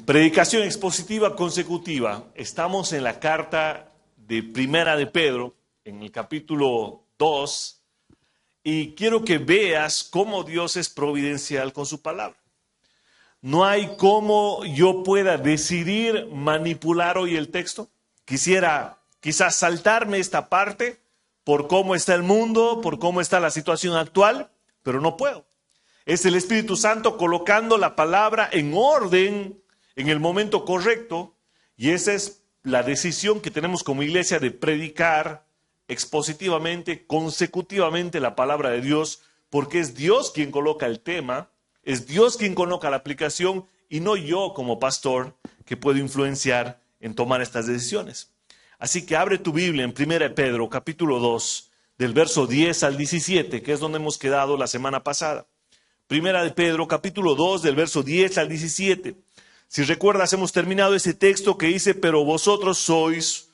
Predicación expositiva consecutiva. Estamos en la carta de Primera de Pedro, en el capítulo 2, y quiero que veas cómo Dios es providencial con su palabra. No hay cómo yo pueda decidir manipular hoy el texto. Quisiera quizás saltarme esta parte por cómo está el mundo, por cómo está la situación actual, pero no puedo. Es el Espíritu Santo colocando la palabra en orden en el momento correcto, y esa es la decisión que tenemos como iglesia de predicar expositivamente, consecutivamente la palabra de Dios, porque es Dios quien coloca el tema, es Dios quien coloca la aplicación y no yo como pastor que puedo influenciar en tomar estas decisiones. Así que abre tu Biblia en 1 Pedro capítulo 2, del verso 10 al 17, que es donde hemos quedado la semana pasada. 1 Pedro capítulo 2, del verso 10 al 17. Si recuerdas, hemos terminado ese texto que dice, pero vosotros sois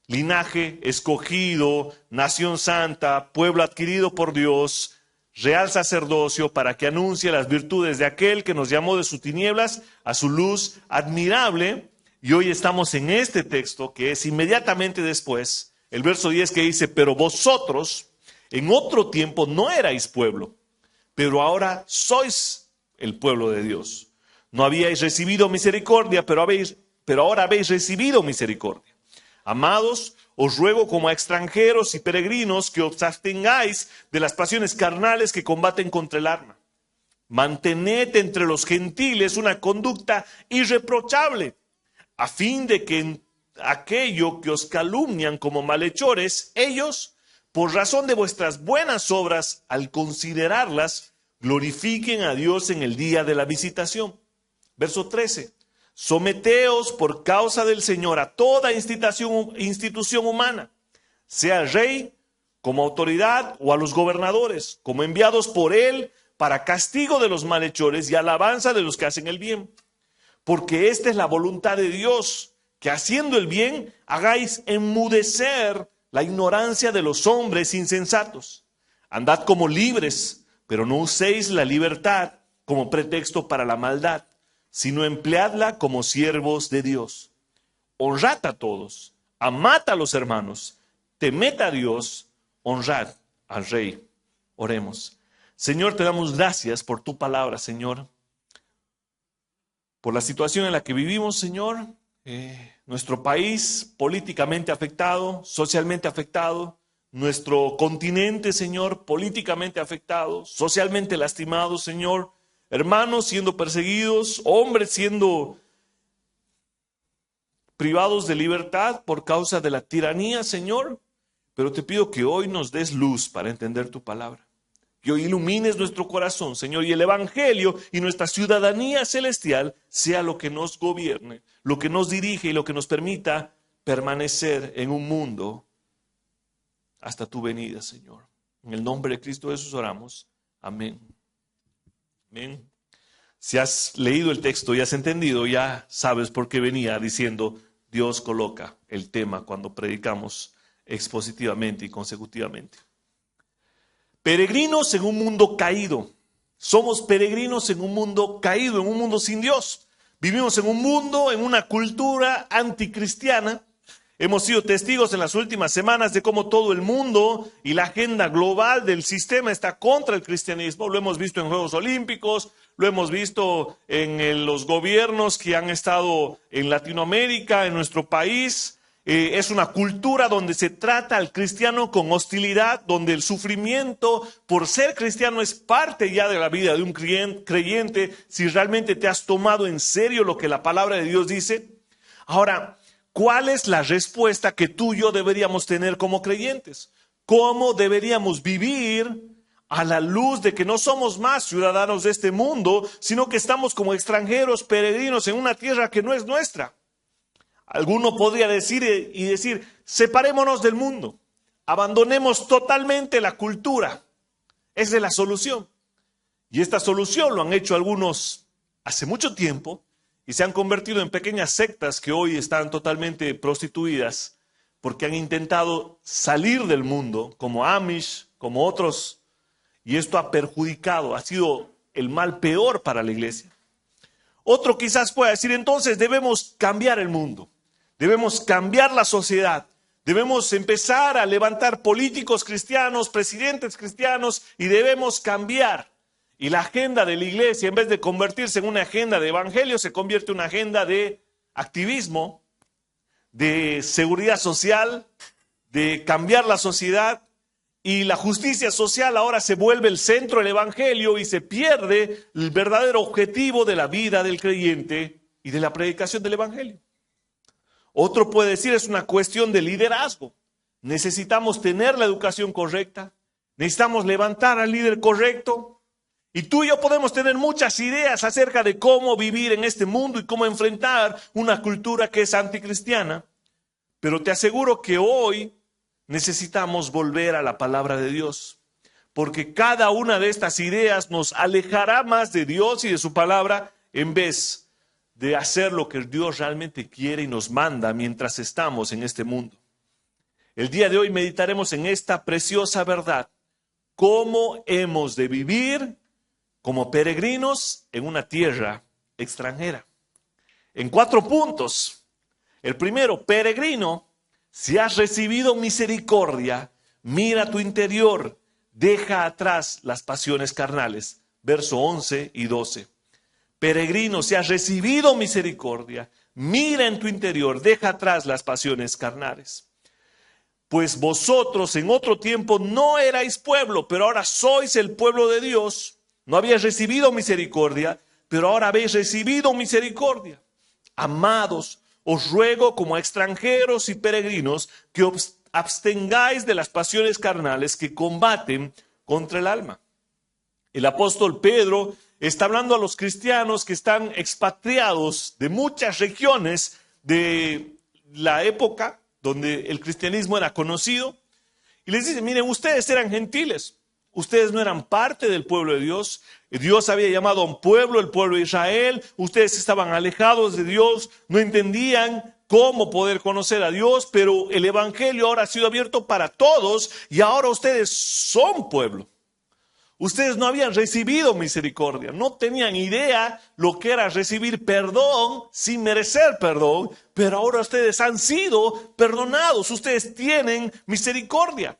linaje escogido, nación santa, pueblo adquirido por Dios, real sacerdocio, para que anuncie las virtudes de aquel que nos llamó de sus tinieblas a su luz admirable. Y hoy estamos en este texto que es inmediatamente después, el verso 10 que dice, pero vosotros en otro tiempo no erais pueblo, pero ahora sois el pueblo de Dios. No habíais recibido misericordia, pero ahora habéis recibido misericordia. Amados, os ruego como a extranjeros y peregrinos que os abstengáis de las pasiones carnales que combaten contra el alma. Mantened entre los gentiles una conducta irreprochable, a fin de que en aquello que os calumnian como malhechores, ellos, por razón de vuestras buenas obras, al considerarlas, glorifiquen a Dios en el día de la visitación. Verso 13, someteos por causa del Señor a toda institución humana, sea rey como autoridad o a los gobernadores, como enviados por él para castigo de los malhechores y alabanza de los que hacen el bien. Porque esta es la voluntad de Dios, que haciendo el bien hagáis enmudecer la ignorancia de los hombres insensatos. Andad como libres, pero no uséis la libertad como pretexto para la maldad, sino empleadla como siervos de Dios. Honrad a todos, amad a los hermanos, temed a Dios, honrad al Rey. Oremos. Señor, te damos gracias por tu palabra, Señor, por la situación en la que vivimos, Señor, nuestro país políticamente afectado, socialmente afectado, nuestro continente, Señor, políticamente afectado, socialmente lastimado, Señor, hermanos siendo perseguidos, hombres siendo privados de libertad por causa de la tiranía, Señor. Pero te pido que hoy nos des luz para entender tu palabra. Que hoy ilumines nuestro corazón, Señor, y el evangelio y nuestra ciudadanía celestial sea lo que nos gobierne, lo que nos dirige y lo que nos permita permanecer en un mundo hasta tu venida, Señor. En el nombre de Cristo Jesús oramos. Amén. Amén. Si has leído el texto y has entendido, ya sabes por qué venía diciendo Dios coloca el tema cuando predicamos expositivamente y consecutivamente. Peregrinos en un mundo caído. Somos peregrinos en un mundo caído, en un mundo sin Dios. Vivimos en un mundo, en una cultura anticristiana. Hemos sido testigos en las últimas semanas de cómo todo el mundo y la agenda global del sistema está contra el cristianismo. Lo hemos visto en Juegos Olímpicos, lo hemos visto en los gobiernos que han estado en Latinoamérica, en nuestro país. Es una cultura donde se trata al cristiano con hostilidad, donde el sufrimiento por ser cristiano es parte ya de la vida de un creyente, si realmente te has tomado en serio lo que la palabra de Dios dice. Ahora, ¿cuál es la respuesta que tú y yo deberíamos tener como creyentes? ¿Cómo deberíamos vivir a la luz de que no somos más ciudadanos de este mundo, sino que estamos como extranjeros, peregrinos en una tierra que no es nuestra? Alguno podría decir, separémonos del mundo, abandonemos totalmente la cultura. Esa es la solución. Y esta solución lo han hecho algunos hace mucho tiempo y se han convertido en pequeñas sectas que hoy están totalmente prostituidas porque han intentado salir del mundo, como Amish, como otros, y esto ha perjudicado, ha sido el mal peor para la iglesia. Otro quizás pueda decir, entonces debemos cambiar el mundo, debemos cambiar la sociedad, debemos empezar a levantar políticos cristianos, presidentes cristianos y debemos cambiar. Y la agenda de la iglesia, en vez de convertirse en una agenda de evangelio, se convierte en una agenda de activismo, de seguridad social, de cambiar la sociedad. Y la justicia social ahora se vuelve el centro del evangelio y se pierde el verdadero objetivo de la vida del creyente y de la predicación del evangelio. Otro puede decir es una cuestión de liderazgo. Necesitamos tener la educación correcta, necesitamos levantar al líder correcto. Y tú y yo podemos tener muchas ideas acerca de cómo vivir en este mundo y cómo enfrentar una cultura que es anticristiana. Pero te aseguro que hoy necesitamos volver a la palabra de Dios, porque cada una de estas ideas nos alejará más de Dios y de su palabra en vez de hacer lo que Dios realmente quiere y nos manda mientras estamos en este mundo. El día de hoy meditaremos en esta preciosa verdad, cómo hemos de vivir como peregrinos en una tierra extranjera. En 4 puntos. El primero, peregrino. Si has recibido misericordia, mira tu interior, deja atrás las pasiones carnales. Verso 11 y 12. Peregrino, si has recibido misericordia, mira en tu interior, deja atrás las pasiones carnales. Pues vosotros en otro tiempo no erais pueblo, pero ahora sois el pueblo de Dios. No habíais recibido misericordia, pero ahora habéis recibido misericordia. Amados, os ruego como extranjeros y peregrinos que os abstengáis de las pasiones carnales que combaten contra el alma. El apóstol Pedro está hablando a los cristianos que están expatriados de muchas regiones de la época donde el cristianismo era conocido. Y les dice, miren, ustedes eran gentiles. Ustedes no eran parte del pueblo de Dios. Dios había llamado a un pueblo, el pueblo de Israel. Ustedes estaban alejados de Dios, no entendían cómo poder conocer a Dios, pero el evangelio ahora ha sido abierto para todos y ahora ustedes son pueblo. Ustedes no habían recibido misericordia, no tenían idea lo que era recibir perdón sin merecer perdón, pero ahora ustedes han sido perdonados, ustedes tienen misericordia.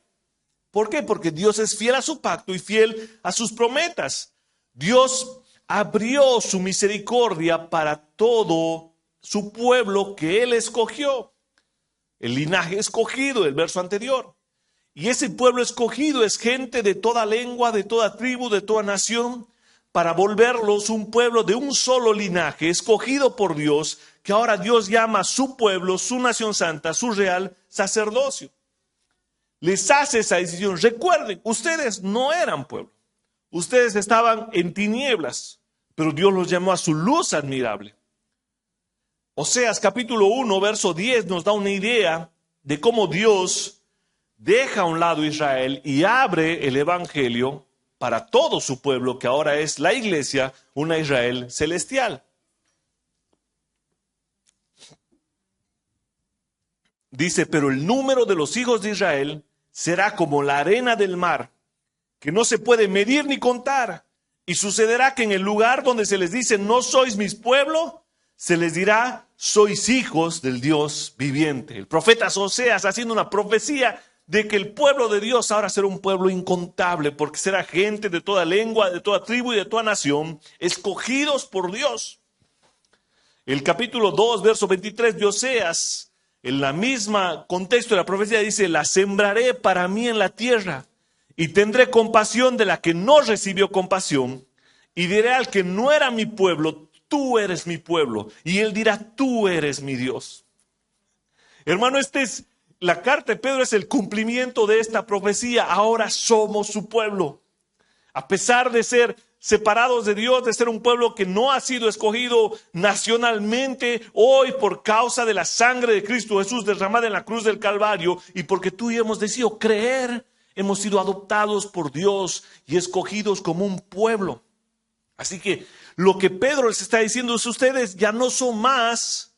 ¿Por qué? Porque Dios es fiel a su pacto y fiel a sus promesas. Dios abrió su misericordia para todo su pueblo que Él escogió. El linaje escogido, el verso anterior. Y ese pueblo escogido es gente de toda lengua, de toda tribu, de toda nación, para volverlos un pueblo de un solo linaje, escogido por Dios, que ahora Dios llama a su pueblo, su nación santa, su real sacerdocio. Les hace esa decisión. Recuerden, ustedes no eran pueblo. Ustedes estaban en tinieblas, pero Dios los llamó a su luz admirable. Oseas capítulo 1, verso 10 nos da una idea de cómo Dios deja a un lado a Israel y abre el evangelio para todo su pueblo, que ahora es la iglesia, una Israel celestial. Dice, pero el número de los hijos de Israel será como la arena del mar, que no se puede medir ni contar. Y sucederá que en el lugar donde se les dice, no sois mis pueblo, se les dirá, sois hijos del Dios viviente. El profeta Oseas haciendo una profecía de que el pueblo de Dios ahora será un pueblo incontable, porque será gente de toda lengua, de toda tribu y de toda nación, escogidos por Dios. El capítulo 2, verso 23 de Oseas, en la misma contexto de la profecía dice, la sembraré para mí en la tierra y tendré compasión de la que no recibió compasión y diré al que no era mi pueblo, tú eres mi pueblo, y él dirá, tú eres mi Dios. Hermano, la carta de Pedro es el cumplimiento de esta profecía. Ahora somos su pueblo. A pesar de ser separados de Dios, de ser un pueblo que no ha sido escogido nacionalmente, hoy por causa de la sangre de Cristo Jesús derramada en la cruz del Calvario y porque tú y yo hemos decidido creer, hemos sido adoptados por Dios y escogidos como un pueblo. Así que lo que Pedro les está diciendo es, ustedes ya no son más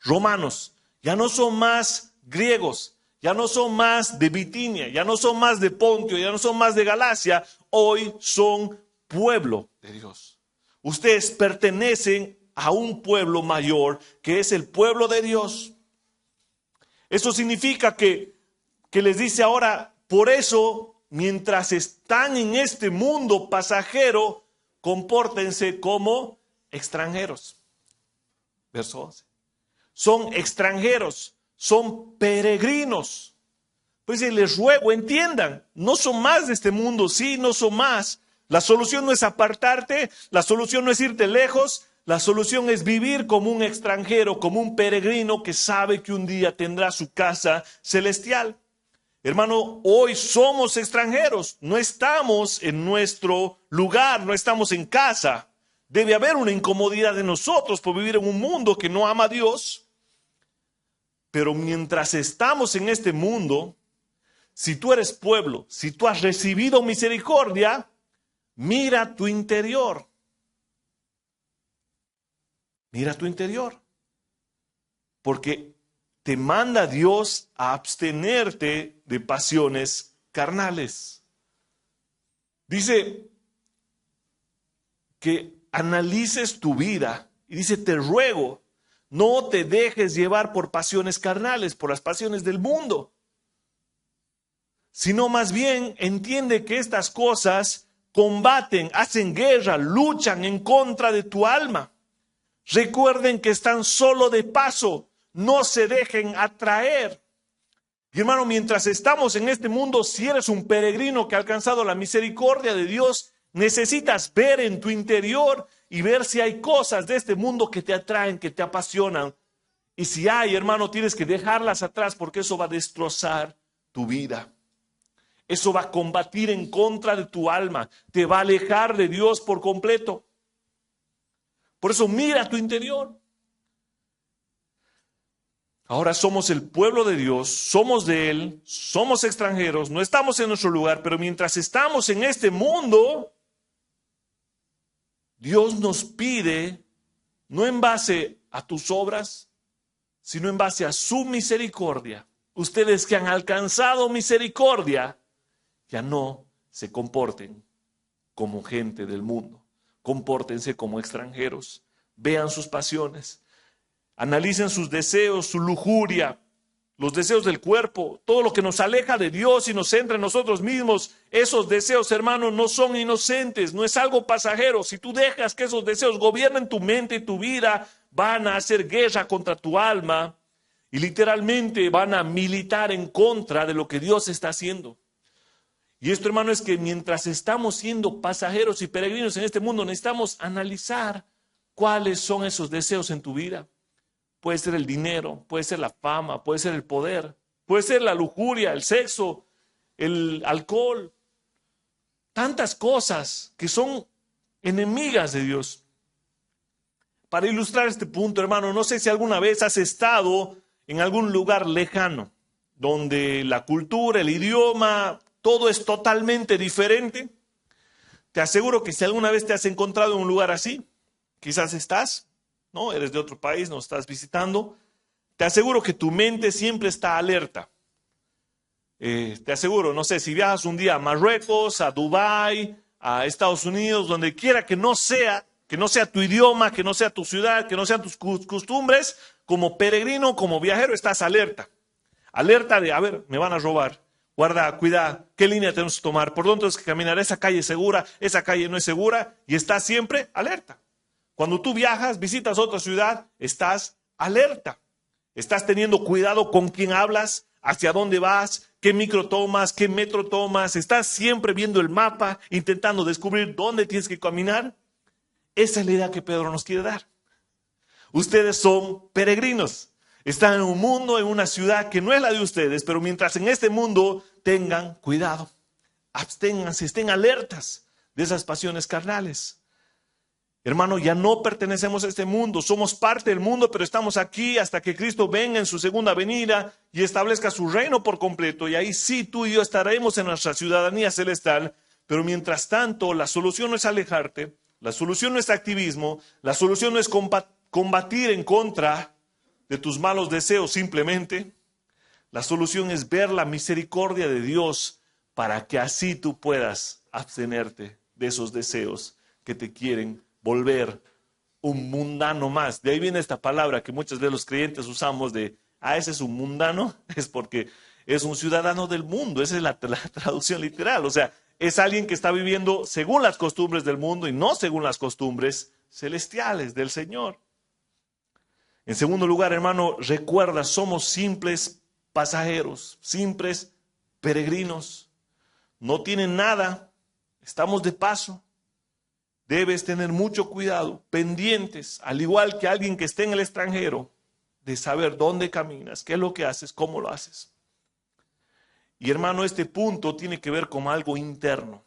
romanos, ya no son más griegos, ya no son más de Bitinia, ya no son más de Pontio, ya no son más de Galacia, hoy son pueblo de Dios. Ustedes pertenecen a un pueblo mayor, que es el pueblo de Dios. Eso significa que les dice ahora, por eso, mientras están en este mundo pasajero, compórtense como extranjeros. Verso 11. Son extranjeros, son peregrinos. Pues les ruego, entiendan, no son más de este mundo, sí, no son más. La solución no es apartarte, la solución no es irte lejos, la solución es vivir como un extranjero, como un peregrino que sabe que un día tendrá su casa celestial. Hermano, hoy somos extranjeros, no estamos en nuestro lugar, no estamos en casa. Debe haber una incomodidad de nosotros por vivir en un mundo que no ama a Dios. Pero mientras estamos en este mundo, si tú eres pueblo, si tú has recibido misericordia, mira tu interior. Mira tu interior. Porque te manda Dios a abstenerte de pasiones carnales. Dice que analices tu vida y dice, te ruego, no te dejes llevar por pasiones carnales, por las pasiones del mundo, sino más bien entiende que estas cosas combaten, hacen guerra, luchan en contra de tu alma. Recuerden que están solo de paso, no se dejen atraer. Y hermano, mientras estamos en este mundo, si eres un peregrino que ha alcanzado la misericordia de Dios, necesitas ver en tu interior y ver si hay cosas de este mundo que te atraen, que te apasionan. Y si hay, hermano, tienes que dejarlas atrás porque eso va a destrozar tu vida. Eso va a combatir en contra de tu alma, te va a alejar de Dios por completo. Por eso mira tu interior. Ahora somos el pueblo de Dios, somos de Él, somos extranjeros, no estamos en nuestro lugar, pero mientras estamos en este mundo, Dios nos pide, no en base a tus obras, sino en base a su misericordia. Ustedes que han alcanzado misericordia, ya no se comporten como gente del mundo, compórtense como extranjeros, vean sus pasiones. Analicen sus deseos, su lujuria, los deseos del cuerpo, todo lo que nos aleja de Dios y nos centra en nosotros mismos. Esos deseos, hermanos, no son inocentes, no es algo pasajero. Si tú dejas que esos deseos gobiernen tu mente y tu vida, van a hacer guerra contra tu alma y literalmente van a militar en contra de lo que Dios está haciendo. Y esto, hermano, es que mientras estamos siendo pasajeros y peregrinos en este mundo, necesitamos analizar cuáles son esos deseos en tu vida. Puede ser el dinero, puede ser la fama, puede ser el poder, puede ser la lujuria, el sexo, el alcohol. Tantas cosas que son enemigas de Dios. Para ilustrar este punto, hermano, no sé si alguna vez has estado en algún lugar lejano, donde la cultura, el idioma, todo es totalmente diferente. Te aseguro que si alguna vez te has encontrado en un lugar así, quizás estás, ¿no? Eres de otro país, nos estás visitando. Te aseguro que tu mente siempre está alerta. Te aseguro, no sé, si viajas un día a Marruecos, a Dubái, a Estados Unidos, donde quiera que no sea tu idioma, que no sea tu ciudad, que no sean tus costumbres, como peregrino, como viajero, estás alerta. Alerta de, a ver, me van a robar. Guarda, cuida, ¿qué línea tenemos que tomar? ¿Por dónde tenemos que caminar? ¿Esa calle es segura? ¿Esa calle no es segura? Y estás siempre alerta. Cuando tú viajas, visitas otra ciudad, estás alerta. Estás teniendo cuidado con quién hablas, hacia dónde vas, qué micro tomas, qué metro tomas. Estás siempre viendo el mapa, intentando descubrir dónde tienes que caminar. Esa es la idea que Pedro nos quiere dar. Ustedes son peregrinos. Están en un mundo, en una ciudad que no es la de ustedes, pero mientras en este mundo tengan cuidado, absténganse, estén alertas de esas pasiones carnales. Hermano, ya no pertenecemos a este mundo, somos parte del mundo, pero estamos aquí hasta que Cristo venga en su segunda venida y establezca su reino por completo. Y ahí sí, tú y yo estaremos en nuestra ciudadanía celestial, pero mientras tanto, la solución no es alejarte, la solución no es activismo, la solución no es combatir en contra de tus malos deseos simplemente. La solución es ver la misericordia de Dios para que así tú puedas abstenerte de esos deseos que te quieren volver un mundano más. De ahí viene esta palabra que muchas veces los creyentes usamos de, ese es un mundano, es porque es un ciudadano del mundo. Esa es la traducción literal. O sea, es alguien que está viviendo según las costumbres del mundo y no según las costumbres celestiales del Señor. En segundo lugar, hermano, recuerda, somos simples pasajeros, simples peregrinos. No tienen nada, estamos de paso. Debes tener mucho cuidado, pendientes, al igual que alguien que esté en el extranjero, de saber dónde caminas, qué es lo que haces, cómo lo haces. Y hermano, este punto tiene que ver con algo interno.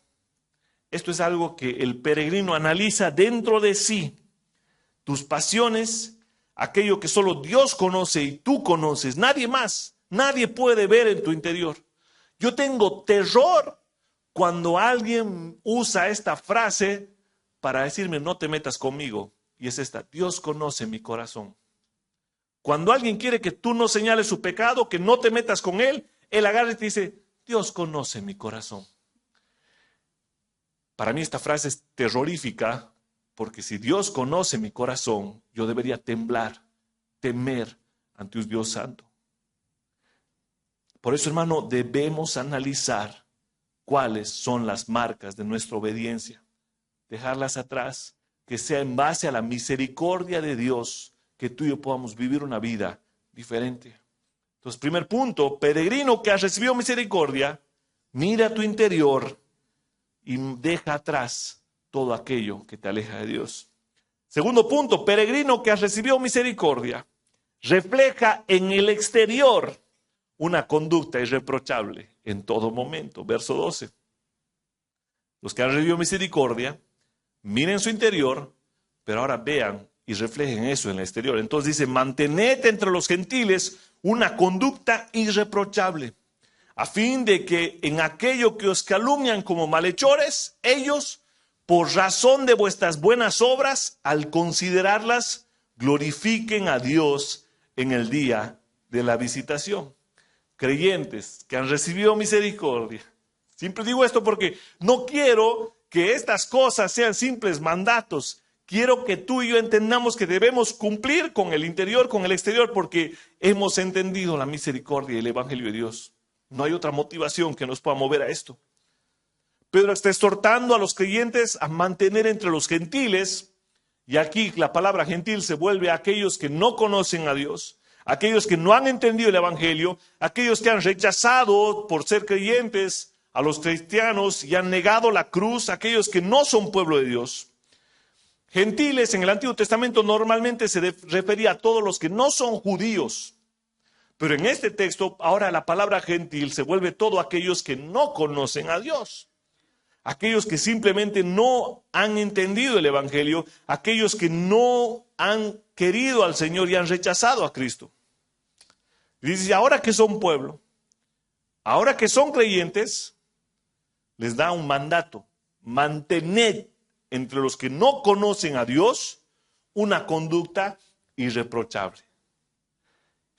Esto es algo que el peregrino analiza dentro de sí. Tus pasiones, aquello que solo Dios conoce y tú conoces, nadie más, nadie puede ver en tu interior. Yo tengo terror cuando alguien usa esta frase para decirme, no te metas conmigo. Y es esta, Dios conoce mi corazón. Cuando alguien quiere que tú no señales su pecado, que no te metas con él, él agarra y te dice, Dios conoce mi corazón. Para mí esta frase es terrorífica, porque si Dios conoce mi corazón, yo debería temblar, temer ante un Dios santo. Por eso, hermano, debemos analizar cuáles son las marcas de nuestra obediencia. Dejarlas atrás, que sea en base a la misericordia de Dios, que tú y yo podamos vivir una vida diferente. Entonces, primer punto, peregrino que has recibido misericordia, mira tu interior y deja atrás todo aquello que te aleja de Dios. Segundo punto, peregrino que has recibido misericordia, refleja en el exterior una conducta irreprochable en todo momento. Verso 12. Los que han recibido misericordia, miren su interior, pero ahora vean y reflejen eso en el exterior. Entonces dice, mantened entre los gentiles una conducta irreprochable, a fin de que en aquello que os calumnian como malhechores, ellos, por razón de vuestras buenas obras, al considerarlas, glorifiquen a Dios en el día de la visitación. Creyentes que han recibido misericordia. Siempre digo esto porque no quiero que estas cosas sean simples mandatos. Quiero que tú y yo entendamos que debemos cumplir con el interior, con el exterior, porque hemos entendido la misericordia y el Evangelio de Dios. No hay otra motivación que nos pueda mover a esto. Pedro está exhortando a los creyentes a mantener entre los gentiles, y aquí la palabra gentil se vuelve a aquellos que no conocen a Dios, aquellos que no han entendido el Evangelio, aquellos que han rechazado por ser creyentes a los cristianos y han negado la cruz, aquellos que no son pueblo de Dios. Gentiles en el Antiguo Testamento normalmente se refería a todos los que no son judíos. Pero en este texto, ahora la palabra gentil se vuelve todo aquellos que no conocen a Dios. Aquellos que simplemente no han entendido el Evangelio, aquellos que no han querido al Señor y han rechazado a Cristo. Y dice, ahora que son pueblo, ahora que son creyentes, les da un mandato, mantened entre los que no conocen a Dios una conducta irreprochable.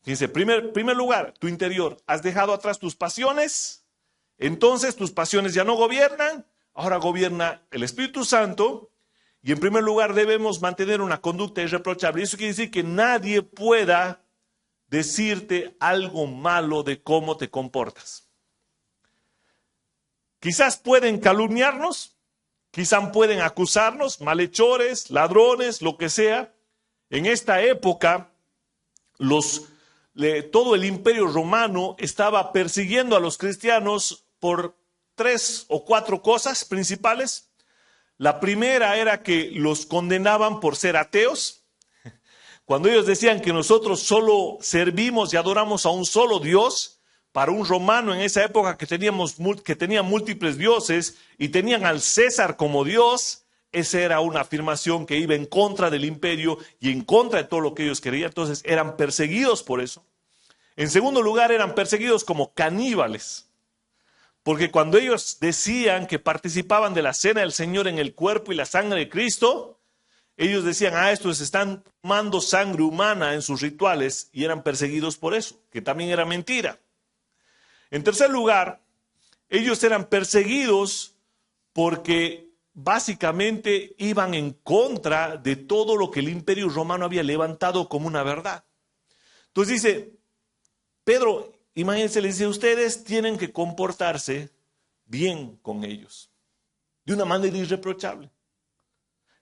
Dice, primer lugar, tu interior, has dejado atrás tus pasiones, entonces tus pasiones ya no gobiernan, ahora gobierna el Espíritu Santo, y en primer lugar debemos mantener una conducta irreprochable. Eso quiere decir que nadie pueda decirte algo malo de cómo te comportas. Quizás pueden calumniarnos, quizás pueden acusarnos, malhechores, ladrones, lo que sea. En esta época, todo el imperio romano estaba persiguiendo a los cristianos por 3 o 4 cosas principales. La primera era que los condenaban por ser ateos. Cuando ellos decían que nosotros solo servimos y adoramos a un solo Dios, para un romano en esa época que tenía múltiples dioses y tenían al César como Dios, esa era una afirmación que iba en contra del imperio y en contra de todo lo que ellos querían. Entonces eran perseguidos por eso. En segundo lugar, eran perseguidos como caníbales, porque cuando ellos decían que participaban de la cena del Señor en el cuerpo y la sangre de Cristo, ellos decían, estos están tomando sangre humana en sus rituales, y eran perseguidos por eso, que también era mentira. En tercer lugar, ellos eran perseguidos porque básicamente iban en contra de todo lo que el Imperio Romano había levantado como una verdad. Entonces dice, Pedro, imagínense, le dice, ustedes tienen que comportarse bien con ellos, de una manera irreprochable.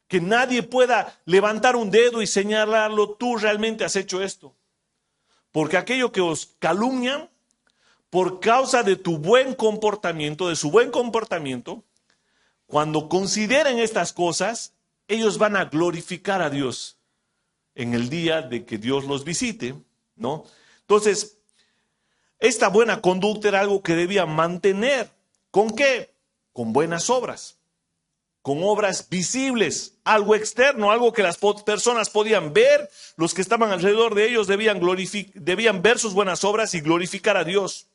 Que nadie pueda levantar un dedo y señalarlo, tú realmente has hecho esto. Porque aquello que os calumnian, por causa de tu buen comportamiento, de su buen comportamiento, cuando consideren estas cosas, ellos van a glorificar a Dios en el día de que Dios los visite, ¿no? Entonces, esta buena conducta era algo que debían mantener. ¿Con qué? Con buenas obras, con obras visibles, algo externo, algo que las personas podían ver, los que estaban alrededor de ellos debían ver sus buenas obras y glorificar a Dios.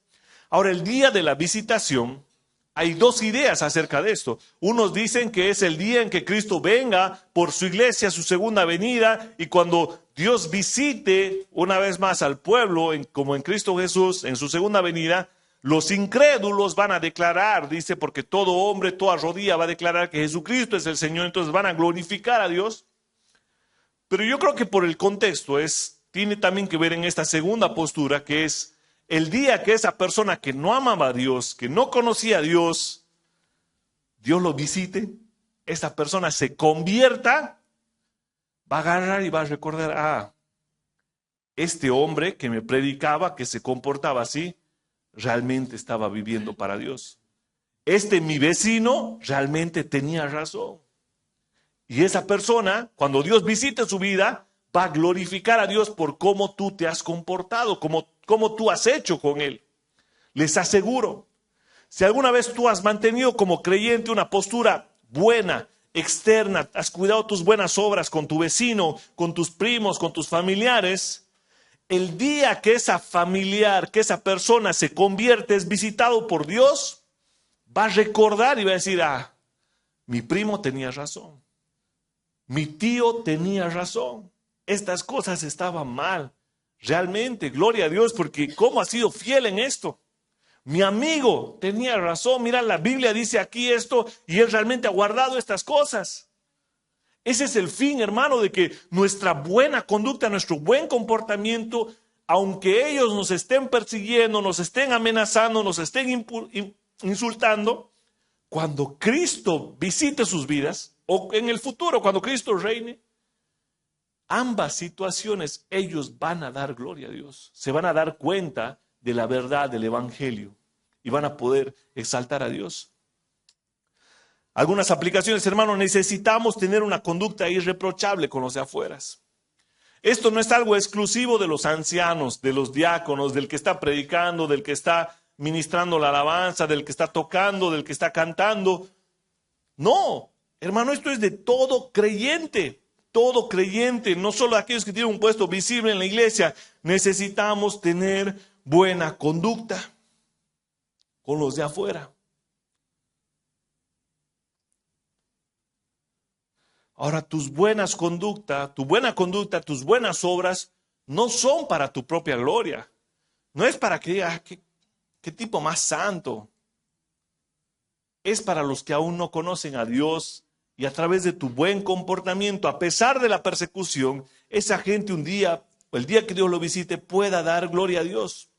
Ahora, el día de la visitación, hay dos ideas acerca de esto. Unos dicen que es el día en que Cristo venga por su iglesia, su segunda venida, y cuando Dios visite una vez más al pueblo, como en Cristo Jesús, en su segunda venida, los incrédulos van a declarar, dice, porque todo hombre, toda rodilla va a declarar que Jesucristo es el Señor, entonces van a glorificar a Dios. Pero yo creo que por el contexto tiene también que ver en esta segunda postura, que es el día que esa persona que no amaba a Dios, que no conocía a Dios, Dios lo visite, esa persona se convierta, va a agarrar y va a recordar, este hombre que me predicaba, que se comportaba así, realmente estaba viviendo para Dios. Mi vecino, realmente tenía razón. Y esa persona, cuando Dios visite su vida, va a glorificar a Dios por cómo tú te has comportado, cómo tú has hecho con Él. Les aseguro, si alguna vez tú has mantenido como creyente una postura buena, externa, has cuidado tus buenas obras con tu vecino, con tus primos, con tus familiares, el día que esa familiar, que esa persona se convierte, es visitado por Dios, va a recordar y va a decir, mi primo tenía razón, mi tío tenía razón, estas cosas estaban mal. Realmente, gloria a Dios, porque cómo ha sido fiel en esto. Mi amigo tenía razón, mira, la Biblia dice aquí esto y él realmente ha guardado estas cosas. Ese es el fin, hermano, de que nuestra buena conducta, nuestro buen comportamiento, aunque ellos nos estén persiguiendo, nos estén amenazando, nos estén insultando, cuando Cristo visite sus vidas, o en el futuro, cuando Cristo reine, ambas situaciones ellos van a dar gloria a Dios. Se van a dar cuenta de la verdad del Evangelio y van a poder exaltar a Dios. Algunas aplicaciones, hermanos, necesitamos tener una conducta irreprochable con los de afuera. Esto no es algo exclusivo de los ancianos, de los diáconos, del que está predicando, del que está ministrando la alabanza, del que está tocando, del que está cantando. No, hermano, esto es de todo creyente, no solo aquellos que tienen un puesto visible en la iglesia. Necesitamos tener buena conducta con los de afuera. Ahora, tu buena conducta, tus buenas obras no son para tu propia gloria. No es para que digas, qué tipo más santo. Es para los que aún no conocen a Dios y a través de tu buen comportamiento, a pesar de la persecución, esa gente un día, el día que Dios lo visite, pueda dar gloria a Dios.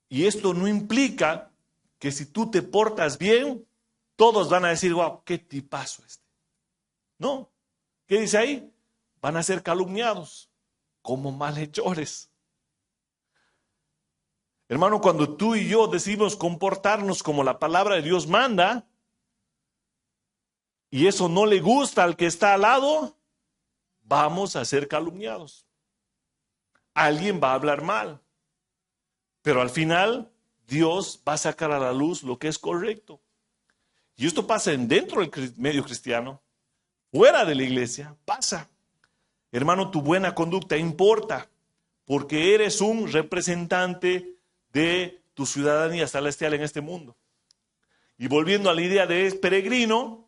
Y esto no implica que si tú te portas bien, todos van a decir, wow, qué tipazo este. No, ¿qué dice ahí? Van a ser calumniados como malhechores. Hermano, cuando tú y yo decidimos comportarnos como la palabra de Dios manda, y eso no le gusta al que está al lado, vamos a ser calumniados. Alguien va a hablar mal, pero al final Dios va a sacar a la luz lo que es correcto. Y esto pasa dentro del medio cristiano, fuera de la iglesia, pasa. Hermano, tu buena conducta importa, porque eres un representante de tu ciudadanía celestial en este mundo. Y volviendo a la idea de peregrino,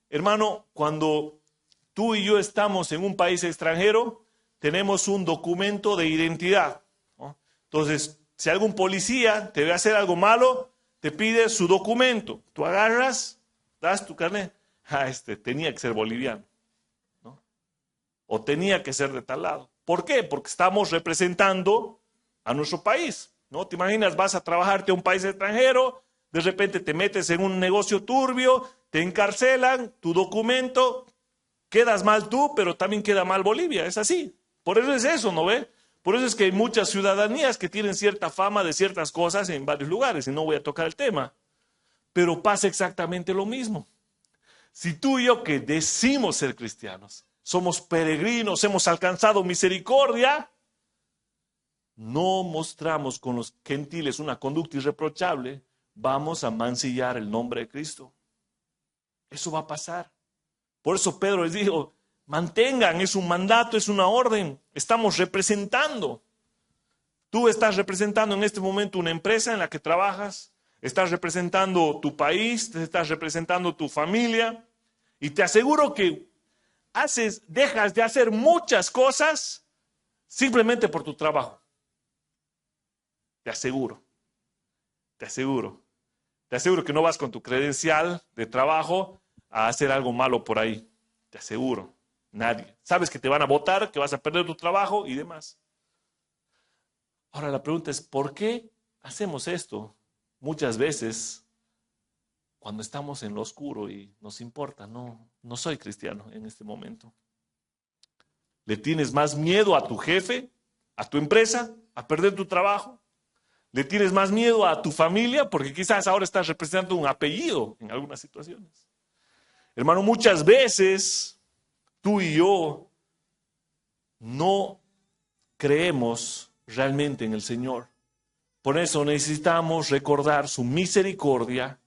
hermano, cuando tú y yo estamos en un país extranjero, tenemos un documento de identidad, ¿no? Entonces, si algún policía te ve hacer algo malo, te pide su documento. Tú agarras, das tu carnet. Tenía que ser boliviano, ¿no? O tenía que ser de tal lado. ¿Por qué? Porque estamos representando a nuestro país, ¿no? Te imaginas, vas a trabajarte a un país extranjero, de repente te metes en un negocio turbio, te encarcelan, tu documento, quedas mal tú, pero también queda mal Bolivia, es así. Por eso es eso, ¿no ve? Por eso es que hay muchas ciudadanías que tienen cierta fama de ciertas cosas en varios lugares, y no voy a tocar el tema. Pero pasa exactamente lo mismo. Si tú y yo que decimos ser cristianos, somos peregrinos, hemos alcanzado misericordia, no mostramos con los gentiles una conducta irreprochable, vamos a mancillar el nombre de Cristo. Eso va a pasar. Por eso Pedro les dijo, mantengan, es un mandato, es una orden, estamos representando. Tú estás representando en este momento una empresa en la que trabajas, estás representando tu país, estás representando tu familia, y te aseguro que dejas de hacer muchas cosas simplemente por tu trabajo. Te aseguro, te aseguro. Te aseguro que no vas con tu credencial de trabajo a hacer algo malo por ahí. Te aseguro, nadie. Sabes que te van a votar, que vas a perder tu trabajo y demás. Ahora la pregunta es, ¿por qué hacemos esto? Muchas veces, cuando estamos en lo oscuro y nos importa, no soy cristiano en este momento. ¿Le tienes más miedo a tu jefe, a tu empresa, a perder tu trabajo? ¿Le tienes más miedo a tu familia? Porque quizás ahora estás representando un apellido en algunas situaciones. Hermano, muchas veces tú y yo no creemos realmente en el Señor. Por eso necesitamos recordar su misericordia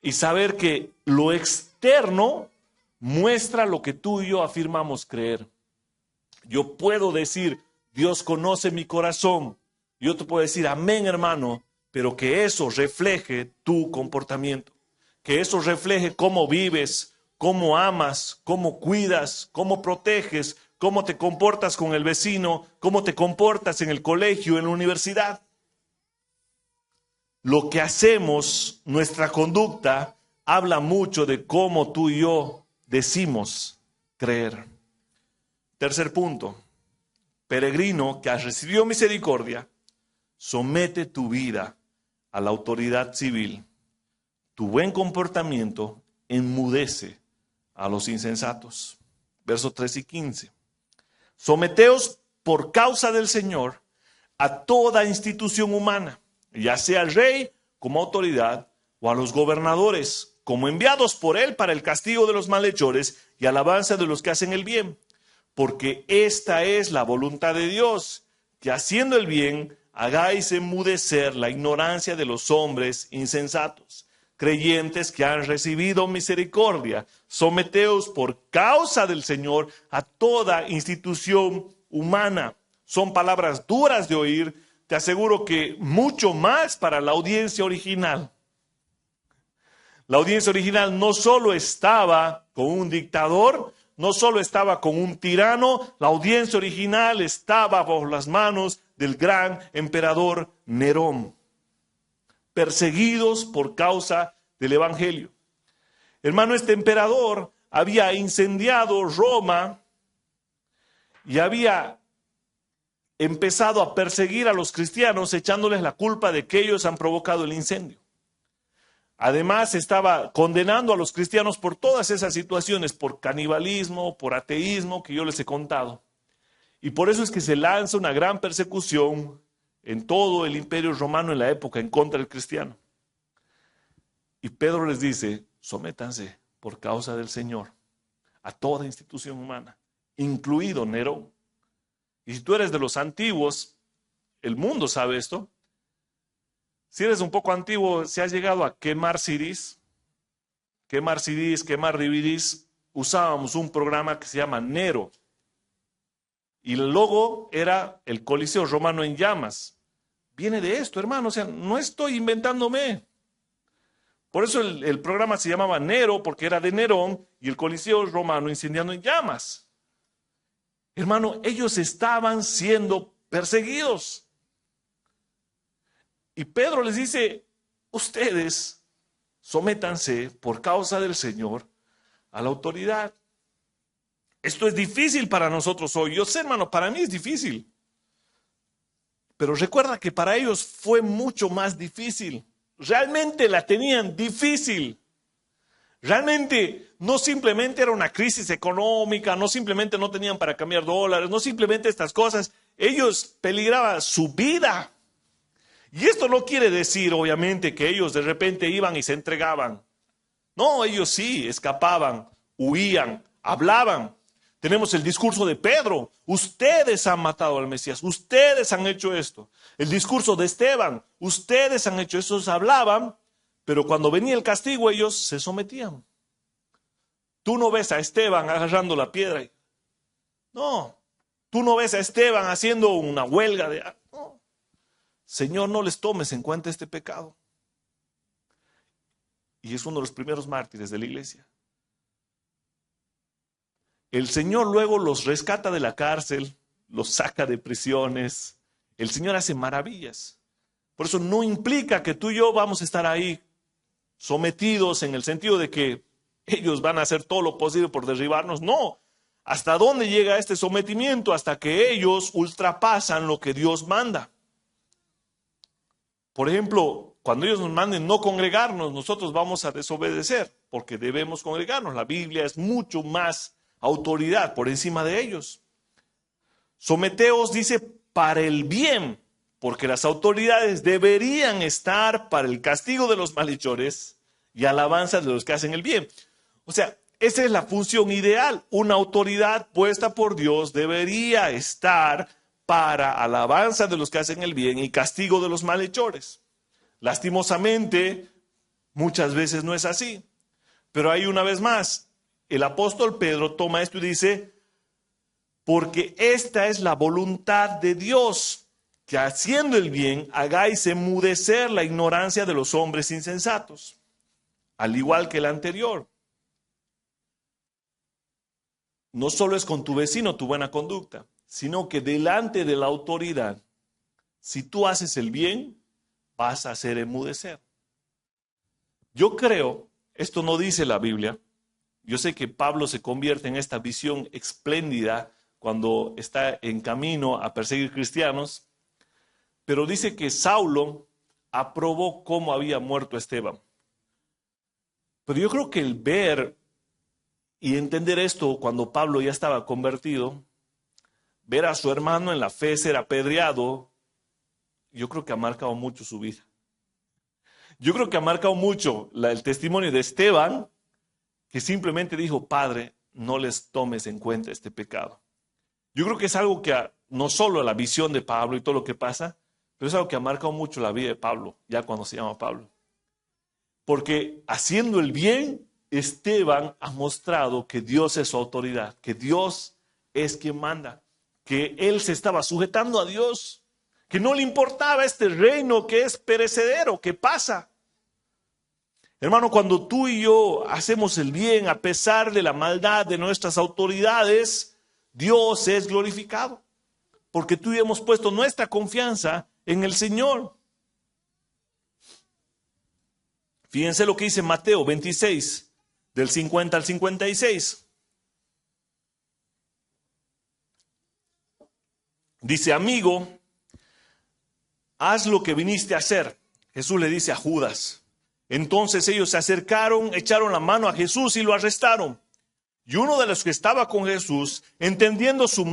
y saber que lo externo muestra lo que tú y yo afirmamos creer. Yo puedo decir, Dios conoce mi corazón. Yo te puedo decir, amén, hermano, pero que eso refleje tu comportamiento. Que eso refleje cómo vives, cómo amas, cómo cuidas, cómo proteges, cómo te comportas con el vecino, cómo te comportas en el colegio, en la universidad. Lo que hacemos, nuestra conducta, habla mucho de cómo tú y yo decimos creer. Tercer punto, peregrino que has recibido misericordia, somete tu vida a la autoridad civil. Tu buen comportamiento enmudece a los insensatos. Versos 3 y 15. Someteos por causa del Señor a toda institución humana, ya sea al rey como autoridad o a los gobernadores como enviados por él para el castigo de los malhechores y alabanza de los que hacen el bien. Porque esta es la voluntad de Dios, que haciendo el bien hagáis enmudecer la ignorancia de los hombres insensatos, creyentes que han recibido misericordia. Someteos por causa del Señor a toda institución humana. Son palabras duras de oír, te aseguro que mucho más para la audiencia original. La audiencia original no solo estaba con un dictador, no solo estaba con un tirano, la audiencia original estaba bajo las manos del gran emperador Nerón, perseguidos por causa del evangelio. Hermano, este emperador había incendiado Roma y había empezado a perseguir a los cristianos echándoles la culpa de que ellos han provocado el incendio. Además, estaba condenando a los cristianos por todas esas situaciones, por canibalismo, por ateísmo, que yo les he contado. Y por eso es que se lanza una gran persecución en todo el imperio romano en la época en contra del cristiano. Y Pedro les dice, sométanse por causa del Señor a toda institución humana, incluido Nerón. Y si tú eres de los antiguos, el mundo sabe esto. Si eres un poco antiguo, si has llegado a quemar CDs, quemar DVDs, usábamos un programa que se llama Nero. Y el logo era el Coliseo Romano en llamas. Viene de esto, hermano, o sea, no estoy inventándome. Por eso el programa se llamaba Nero, porque era de Nerón, y el Coliseo Romano incendiando en llamas. Hermano, ellos estaban siendo perseguidos. Y Pedro les dice, ustedes sométanse por causa del Señor a la autoridad. Esto es difícil para nosotros hoy. Yo sé, hermano, para mí es difícil. Pero recuerda que para ellos fue mucho más difícil. Realmente la tenían difícil. Realmente no simplemente era una crisis económica, no simplemente no tenían para cambiar dólares, no simplemente estas cosas. Ellos peligraban su vida. Y esto no quiere decir, obviamente, que ellos de repente iban y se entregaban. No, ellos sí, escapaban, huían, hablaban. Tenemos el discurso de Pedro. Ustedes han matado al Mesías. Ustedes han hecho esto. El discurso de Esteban. Ustedes han hecho esto. Hablaban, pero cuando venía el castigo ellos se sometían. Tú no ves a Esteban agarrando la piedra. No. Tú no ves a Esteban haciendo una huelga de... No. Señor, no les tomes en cuenta este pecado. Y es uno de los primeros mártires de la iglesia. El Señor luego los rescata de la cárcel, los saca de prisiones. El Señor hace maravillas. Por eso no implica que tú y yo vamos a estar ahí sometidos en el sentido de que ellos van a hacer todo lo posible por derribarnos. No. ¿Hasta dónde llega este sometimiento? Hasta que ellos ultrapasan lo que Dios manda. Por ejemplo, cuando ellos nos manden no congregarnos, nosotros vamos a desobedecer porque debemos congregarnos. La Biblia es mucho más autoridad por encima de ellos. Someteos, dice, para el bien, porque las autoridades deberían estar para el castigo de los malhechores y alabanza de los que hacen el bien. O sea, esa es la función ideal. Una autoridad puesta por Dios debería estar para alabanza de los que hacen el bien y castigo de los malhechores. Lastimosamente, muchas veces no es así. Pero ahí una vez más, el apóstol Pedro toma esto y dice, porque esta es la voluntad de Dios, que haciendo el bien hagáis enmudecer la ignorancia de los hombres insensatos, al igual que el anterior. No solo es con tu vecino tu buena conducta, sino que delante de la autoridad, si tú haces el bien, vas a hacer enmudecer. Yo creo, esto no dice la Biblia, yo sé que Pablo se convierte en esta visión espléndida cuando está en camino a perseguir cristianos, pero dice que Saulo aprobó cómo había muerto Esteban. Pero yo creo que el ver y entender esto cuando Pablo ya estaba convertido, ver a su hermano en la fe ser apedreado, yo creo que ha marcado mucho su vida. Yo creo que ha marcado mucho el testimonio de Esteban, que simplemente dijo, Padre, no les tomes en cuenta este pecado. Yo creo que es algo que no solo la visión de Pablo y todo lo que pasa, pero es algo que ha marcado mucho la vida de Pablo, ya cuando se llama Pablo. Porque haciendo el bien, Esteban ha mostrado que Dios es su autoridad, que Dios es quien manda, que él se estaba sujetando a Dios, que no le importaba este reino que es perecedero, que pasa. Hermano, cuando tú y yo hacemos el bien a pesar de la maldad de nuestras autoridades, Dios es glorificado, porque tú y yo hemos puesto nuestra confianza en el Señor. Fíjense lo que dice Mateo 26, del 50 al 56. Dice, amigo, haz lo que viniste a hacer. Jesús le dice a Judas. Entonces ellos se acercaron, echaron la mano a Jesús y lo arrestaron. Y uno de los que estaba con Jesús, extendiendo su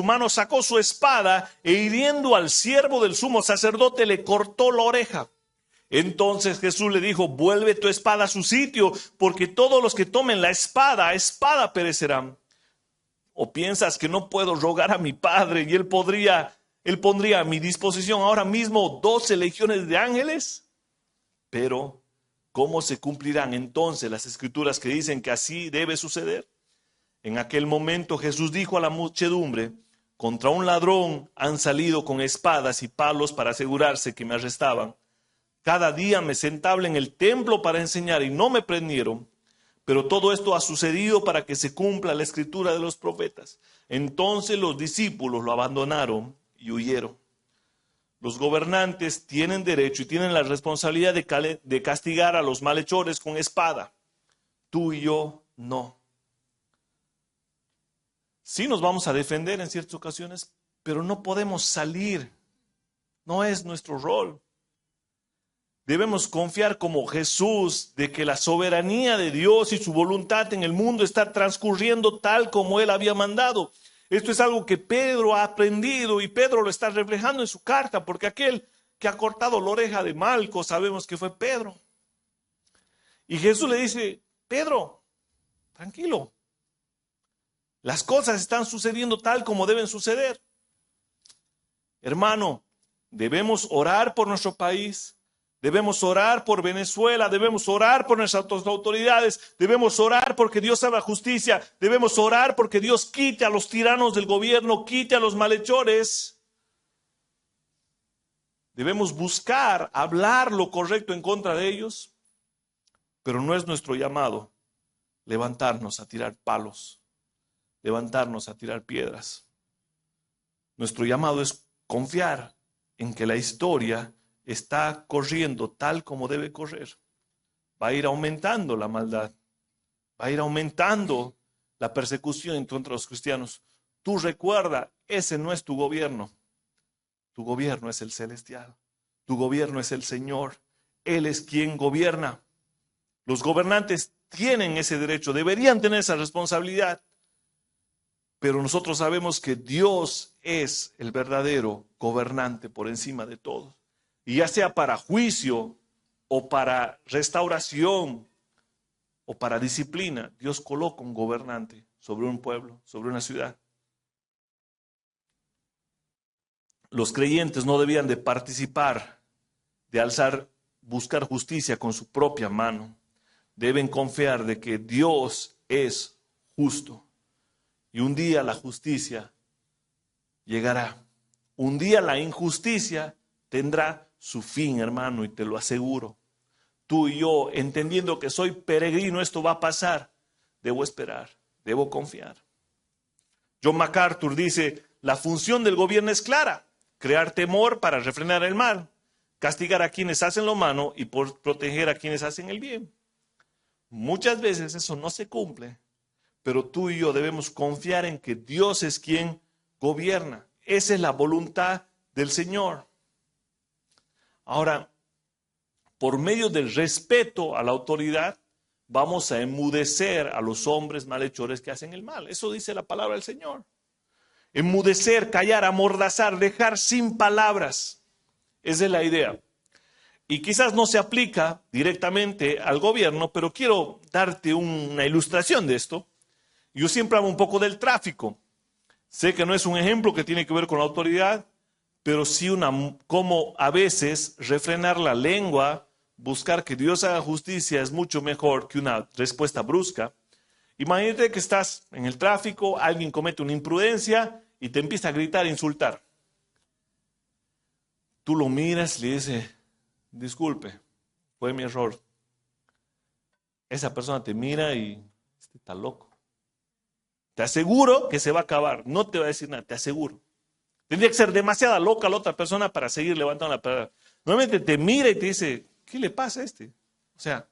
mano, sacó su espada e hiriendo al siervo del sumo sacerdote, le cortó la oreja. Entonces Jesús le dijo, vuelve tu espada a su sitio, porque todos los que tomen la espada, a espada perecerán. ¿O piensas que no puedo rogar a mi Padre y Él pondría a mi disposición ahora mismo 12 legiones de ángeles? Pero, ¿cómo se cumplirán entonces las escrituras que dicen que así debe suceder? En aquel momento Jesús dijo a la muchedumbre, contra un ladrón han salido con espadas y palos para asegurarse que me arrestaban. Cada día me sentaba en el templo para enseñar y no me prendieron. Pero todo esto ha sucedido para que se cumpla la escritura de los profetas. Entonces los discípulos lo abandonaron y huyeron. Los gobernantes tienen derecho y tienen la responsabilidad de castigar a los malhechores con espada. Tú y yo no. Sí nos vamos a defender en ciertas ocasiones, pero no podemos salir. No es nuestro rol. Debemos confiar como Jesús de que la soberanía de Dios y su voluntad en el mundo está transcurriendo tal como Él había mandado. Esto es algo que Pedro ha aprendido y Pedro lo está reflejando en su carta, porque aquel que ha cortado la oreja de Malco sabemos que fue Pedro. Y Jesús le dice, Pedro, tranquilo, las cosas están sucediendo tal como deben suceder. Hermano, debemos orar por nuestro país. Debemos orar por Venezuela, debemos orar por nuestras autoridades, debemos orar porque Dios haga justicia, debemos orar porque Dios quite a los tiranos del gobierno, quite a los malhechores. Debemos buscar, hablar lo correcto en contra de ellos, pero no es nuestro llamado levantarnos a tirar palos, levantarnos a tirar piedras. Nuestro llamado es confiar en que la historia está corriendo tal como debe correr. Va a ir aumentando la maldad. Va a ir aumentando la persecución contra los cristianos. Tú recuerda, ese no es tu gobierno. Tu gobierno es el celestial. Tu gobierno es el Señor. Él es quien gobierna. Los gobernantes tienen ese derecho, deberían tener esa responsabilidad. Pero nosotros sabemos que Dios es el verdadero gobernante por encima de todo. Y ya sea para juicio o para restauración o para disciplina, Dios coloca un gobernante sobre un pueblo, sobre una ciudad. Los creyentes no debían de participar, de buscar justicia con su propia mano. Deben confiar de que Dios es justo. Y un día la justicia llegará. Un día la injusticia tendrá su fin, hermano, y te lo aseguro. Tú y yo, entendiendo que soy peregrino, esto va a pasar. Debo esperar, debo confiar. John MacArthur dice, la función del gobierno es clara, crear temor para refrenar el mal, castigar a quienes hacen lo malo y proteger a quienes hacen el bien. Muchas veces eso no se cumple, pero tú y yo debemos confiar en que Dios es quien gobierna. Esa es la voluntad del Señor. Ahora, por medio del respeto a la autoridad, vamos a enmudecer a los hombres malhechores que hacen el mal. Eso dice la palabra del Señor. Enmudecer, callar, amordazar, dejar sin palabras. Esa es la idea. Y quizás no se aplica directamente al gobierno, pero quiero darte una ilustración de esto. Yo siempre hablo un poco del tráfico. Sé que no es un ejemplo que tiene que ver con la autoridad, pero sí como a veces refrenar la lengua, buscar que Dios haga justicia es mucho mejor que una respuesta brusca. Imagínate que estás en el tráfico, alguien comete una imprudencia y te empieza a gritar, a insultar. Tú lo miras y le dices, disculpe, fue mi error. Esa persona te mira y está loco. Te aseguro que se va a acabar, no te va a decir nada, te aseguro. Tendría que ser demasiada loca la otra persona para seguir levantando la palabra. Normalmente te mira y te dice, ¿qué le pasa a este? O sea,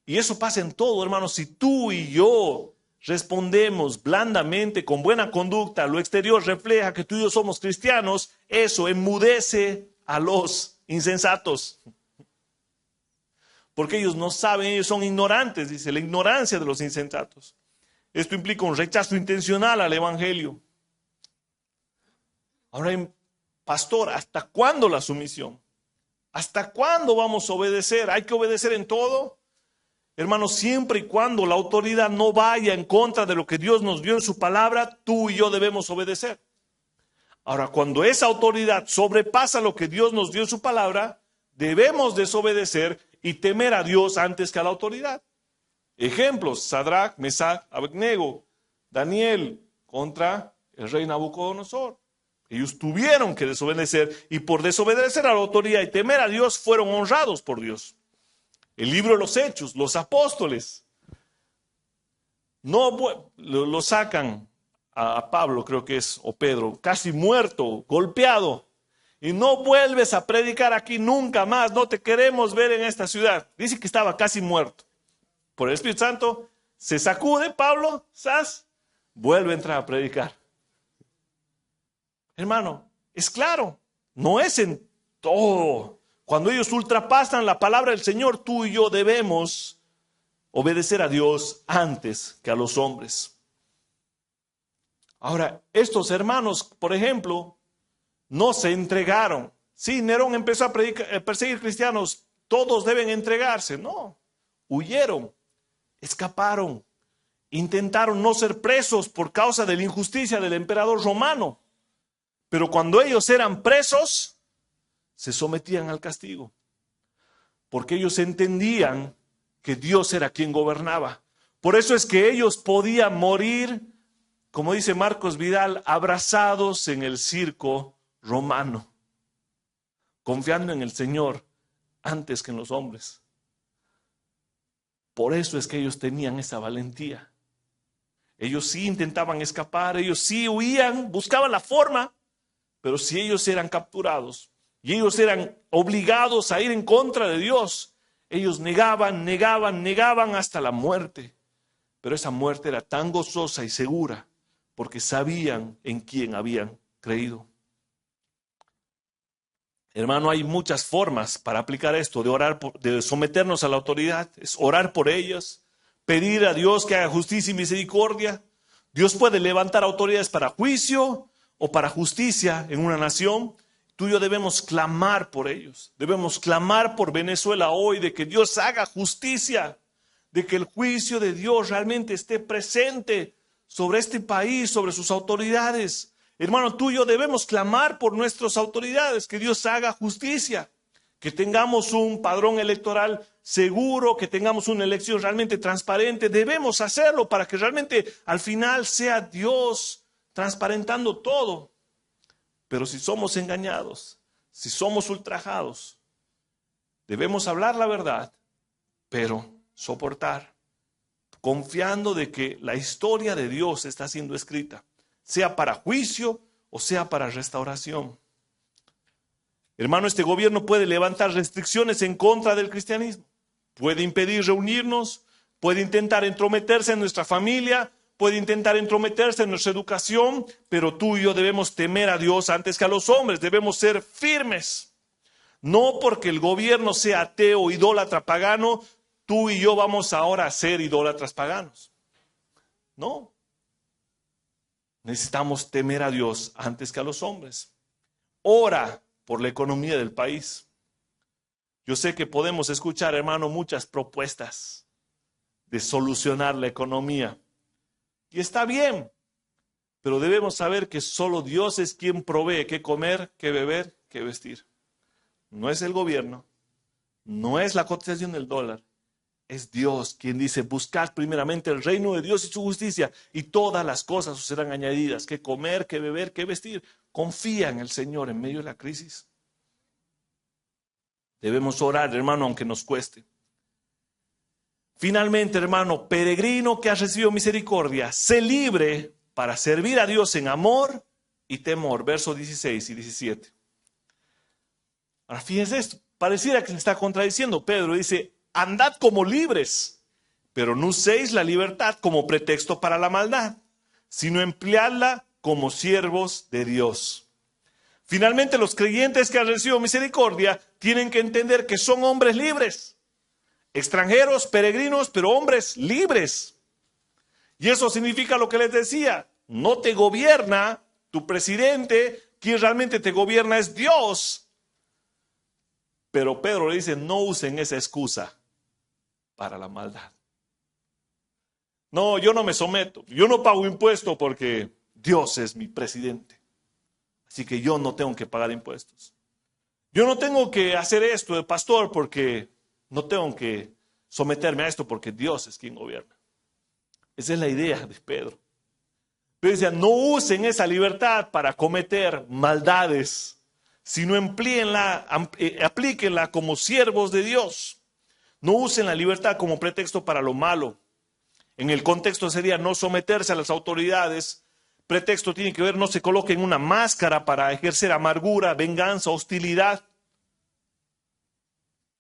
y eso pasa en todo, hermanos. Si tú y yo respondemos blandamente, con buena conducta, lo exterior refleja que tú y yo somos cristianos, eso enmudece a los insensatos. Porque ellos no saben, ellos son ignorantes, dice, la ignorancia de los insensatos. Esto implica un rechazo intencional al evangelio. Ahora, pastor, ¿hasta cuándo la sumisión? ¿Hasta cuándo vamos a obedecer? ¿Hay que obedecer en todo? Hermanos, siempre y cuando la autoridad no vaya en contra de lo que Dios nos dio en su palabra, tú y yo debemos obedecer. Ahora, cuando esa autoridad sobrepasa lo que Dios nos dio en su palabra, debemos desobedecer y temer a Dios antes que a la autoridad. Ejemplos, Sadrach, Mesach, Abednego, Daniel contra el rey Nabucodonosor. Ellos tuvieron que desobedecer y por desobedecer a la autoridad y temer a Dios fueron honrados por Dios. El libro de los Hechos, los apóstoles, no lo sacan a Pablo, creo que es, o Pedro, casi muerto, golpeado. Y no vuelves a predicar aquí nunca más, no te queremos ver en esta ciudad. Dice que estaba casi muerto. Por el Espíritu Santo se sacude Pablo, ¡zas!, vuelve a entrar a predicar. Hermano, es claro, no es en todo. Cuando ellos ultrapasan la palabra del Señor, tú y yo debemos obedecer a Dios antes que a los hombres. Ahora, estos hermanos, por ejemplo, no se entregaron. Sí, Nerón empezó a perseguir cristianos, todos deben entregarse. No, huyeron, escaparon, intentaron no ser presos por causa de la injusticia del emperador romano. Pero cuando ellos eran presos, se sometían al castigo, porque ellos entendían que Dios era quien gobernaba. Por eso es que ellos podían morir, como dice Marcos Vidal, abrazados en el circo romano, confiando en el Señor antes que en los hombres. Por eso es que ellos tenían esa valentía. Ellos sí intentaban escapar, ellos sí huían, buscaban la forma, pero si ellos eran capturados y ellos eran obligados a ir en contra de Dios, ellos negaban hasta la muerte. Pero esa muerte era tan gozosa y segura porque sabían en quién habían creído. Hermano, hay muchas formas para aplicar esto, de orar, de someternos a la autoridad. Es orar por ellas, pedir a Dios que haga justicia y misericordia. Dios puede levantar autoridades para juicio o para justicia en una nación. Tú y yo debemos clamar por ellos. Debemos clamar por Venezuela hoy, de que Dios haga justicia, de que el juicio de Dios realmente esté presente sobre este país, sobre sus autoridades. Hermano, tú y yo debemos clamar por nuestras autoridades, que Dios haga justicia, que tengamos un padrón electoral seguro, que tengamos una elección realmente transparente. Debemos hacerlo para que realmente al final sea Dios transparentando todo. Pero si somos engañados, si somos ultrajados, debemos hablar la verdad, pero soportar, confiando de que la historia de Dios está siendo escrita, sea para juicio o sea para restauración. Hermano, este gobierno puede levantar restricciones en contra del cristianismo, puede impedir reunirnos, puede intentar entrometerse en nuestra familia, puede intentar entrometerse en nuestra educación, pero tú y yo debemos temer a Dios antes que a los hombres, debemos ser firmes. No porque el gobierno sea ateo, idólatra, pagano, tú y yo vamos ahora a ser idólatras paganos. No. Necesitamos temer a Dios antes que a los hombres. Ora por la economía del país. Yo sé que podemos escuchar, hermano, muchas propuestas de solucionar la economía. Y está bien, pero debemos saber que solo Dios es quien provee qué comer, qué beber, qué vestir. No es el gobierno, no es la cotización del dólar. Es Dios quien dice, buscad primeramente el reino de Dios y su justicia, y todas las cosas os serán añadidas. Qué comer, qué beber, qué vestir. Confía en el Señor en medio de la crisis. Debemos orar, hermano, aunque nos cueste. Finalmente, hermano, peregrino que has recibido misericordia, sé libre para servir a Dios en amor y temor. Versos 16 y 17. Ahora, fíjense esto. Pareciera que se está contradiciendo. Pedro dice, andad como libres, pero no uséis la libertad como pretexto para la maldad, sino empleadla como siervos de Dios. Finalmente, los creyentes que han recibido misericordia tienen que entender que son hombres libres. Extranjeros, peregrinos, pero hombres libres. Y eso significa lo que les decía. No te gobierna tu presidente, quien realmente te gobierna es Dios. Pero Pedro le dice, no usen esa excusa para la maldad. No, yo no me someto, yo no pago impuesto porque Dios es mi presidente. Así que yo no tengo que pagar impuestos. Yo no tengo que hacer esto de pastor porque no tengo que someterme a esto porque Dios es quien gobierna. Esa es la idea de Pedro. Pero decía, no usen esa libertad para cometer maldades, sino emplíenla, aplíquenla como siervos de Dios. No usen la libertad como pretexto para lo malo. En el contexto sería no someterse a las autoridades, pretexto tiene que ver, no se coloquen una máscara para ejercer amargura, venganza, hostilidad.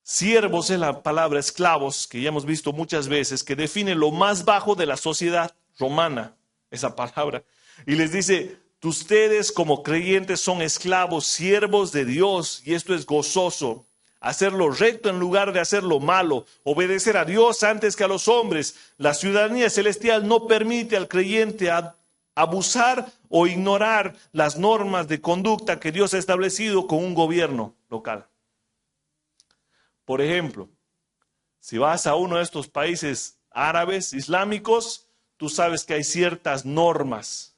Siervos es la palabra esclavos, que ya hemos visto muchas veces, que define lo más bajo de la sociedad romana, esa palabra. Y les dice, ustedes como creyentes son esclavos, siervos de Dios, y esto es gozoso. Hacer lo recto en lugar de hacer lo malo, obedecer a Dios antes que a los hombres. La ciudadanía celestial no permite al creyente abusar o ignorar las normas de conducta que Dios ha establecido con un gobierno local. Por ejemplo, si vas a uno de estos países árabes, islámicos, tú sabes que hay ciertas normas.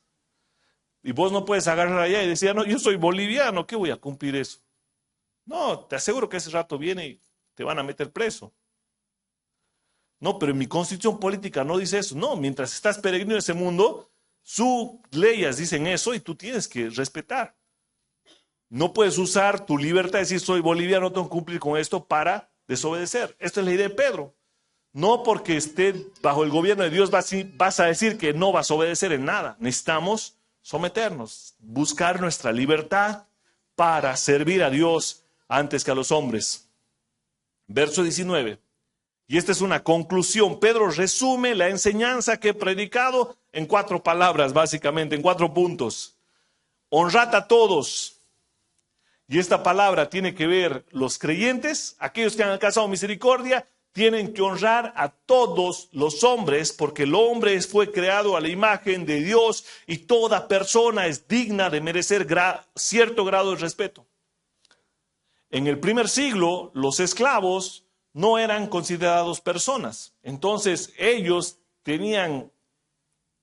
Y vos no puedes agarrar allá y decir, no, yo soy boliviano, ¿qué voy a cumplir eso? No, te aseguro que ese rato viene y te van a meter preso. No, pero en mi constitución política no dice eso. No, mientras estás peregrino en ese mundo, sus leyes dicen eso y tú tienes que respetar. No puedes usar tu libertad de decir soy boliviano, tengo que cumplir con esto para desobedecer. Esta es la idea de Pedro. No porque esté bajo el gobierno de Dios vas a decir que no vas a obedecer en nada. Necesitamos someternos, buscar nuestra libertad para servir a Dios antes que a los hombres. Verso 19. Y esta es una conclusión. Pedro resume la enseñanza que he predicado en 4 palabras, básicamente, en 4 puntos. Honrad a todos. Y esta palabra tiene que ver los creyentes, aquellos que han alcanzado misericordia, tienen que honrar a todos los hombres, porque el hombre fue creado a la imagen de Dios y toda persona es digna de merecer cierto grado de respeto. En el primer siglo, los esclavos no eran considerados personas. Entonces, ellos tenían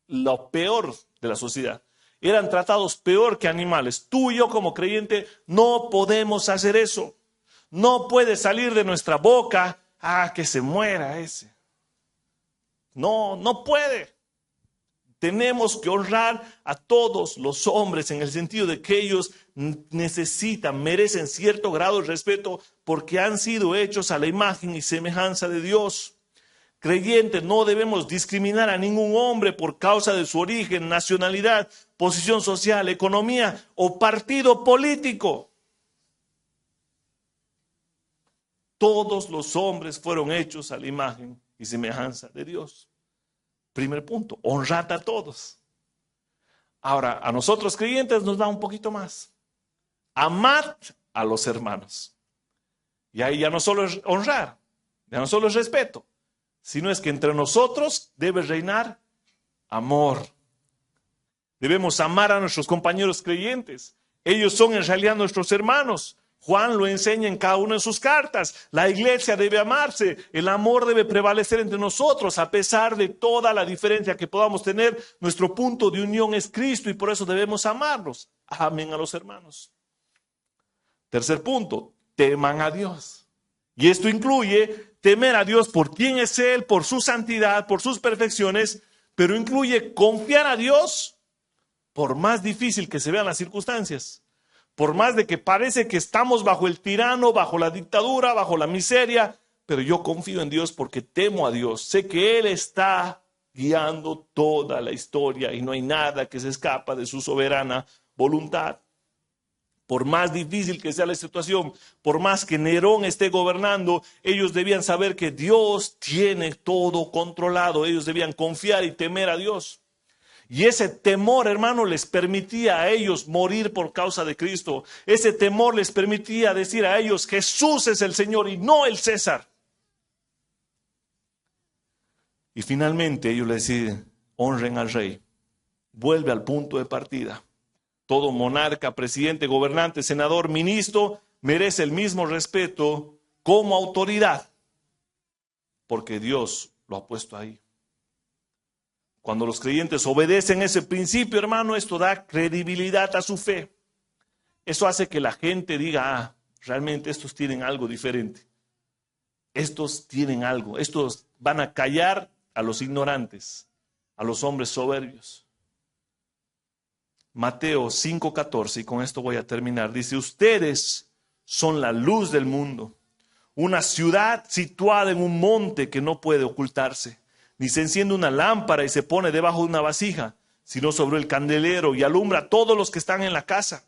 lo peor de la sociedad. Eran tratados peor que animales. Tú y yo como creyente no podemos hacer eso. No puede salir de nuestra boca, que se muera ese. No, no puede. Tenemos que honrar a todos los hombres en el sentido de que ellos necesitan, merecen cierto grado de respeto porque han sido hechos a la imagen y semejanza de Dios. Creyentes, no debemos discriminar a ningún hombre por causa de su origen, nacionalidad, posición social, economía o partido político. Todos los hombres fueron hechos a la imagen y semejanza de Dios. Primer punto, honrad a todos. Ahora, a nosotros creyentes nos da un poquito más. Amad a los hermanos. Y ahí ya no solo es honrar, ya no solo es respeto, sino es que entre nosotros debe reinar amor. Debemos amar a nuestros compañeros creyentes. Ellos son en realidad nuestros hermanos. Juan lo enseña en cada una de sus cartas. La iglesia debe amarse. El amor debe prevalecer entre nosotros a pesar de toda la diferencia que podamos tener. Nuestro punto de unión es Cristo y por eso debemos amarlos. Amen a los hermanos. Tercer punto, teman a Dios. Y esto incluye temer a Dios por quién es Él, por su santidad, por sus perfecciones, pero incluye confiar a Dios por más difícil que se vean las circunstancias. Por más de que parece que estamos bajo el tirano, bajo la dictadura, bajo la miseria, pero yo confío en Dios porque temo a Dios. Sé que Él está guiando toda la historia y no hay nada que se escapa de su soberana voluntad. Por más difícil que sea la situación, por más que Nerón esté gobernando, ellos debían saber que Dios tiene todo controlado. Ellos debían confiar y temer a Dios. Y ese temor, hermano, les permitía a ellos morir por causa de Cristo. Ese temor les permitía decir a ellos, Jesús es el Señor y no el César. Y finalmente ellos le deciden, honren al rey. Vuelve al punto de partida. Todo monarca, presidente, gobernante, senador, ministro, merece el mismo respeto como autoridad, porque Dios lo ha puesto ahí. Cuando los creyentes obedecen ese principio, hermano, esto da credibilidad a su fe. Eso hace que la gente diga, realmente estos tienen algo diferente. Estos tienen algo. Estos van a callar a los ignorantes, a los hombres soberbios. Mateo 5:14, y con esto voy a terminar. Dice, ustedes son la luz del mundo. Una ciudad situada en un monte que no puede ocultarse. Ni se enciende una lámpara y se pone debajo de una vasija, sino sobre el candelero, y alumbra a todos los que están en la casa.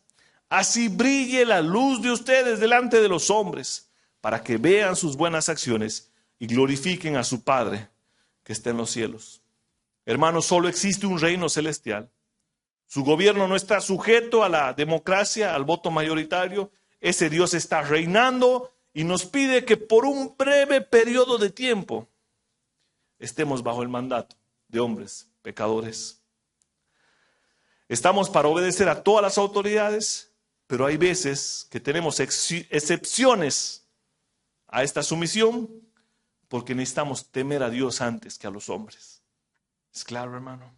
Así brille la luz de ustedes delante de los hombres, para que vean sus buenas acciones y glorifiquen a su Padre que está en los cielos. Hermanos, solo existe un reino celestial. Su gobierno no está sujeto a la democracia, al voto mayoritario. Ese Dios está reinando y nos pide que por un breve periodo de tiempo estemos bajo el mandato de hombres pecadores. Estamos para obedecer a todas las autoridades, pero hay veces que tenemos excepciones a esta sumisión porque necesitamos temer a Dios antes que a los hombres. ¿Es claro, hermano?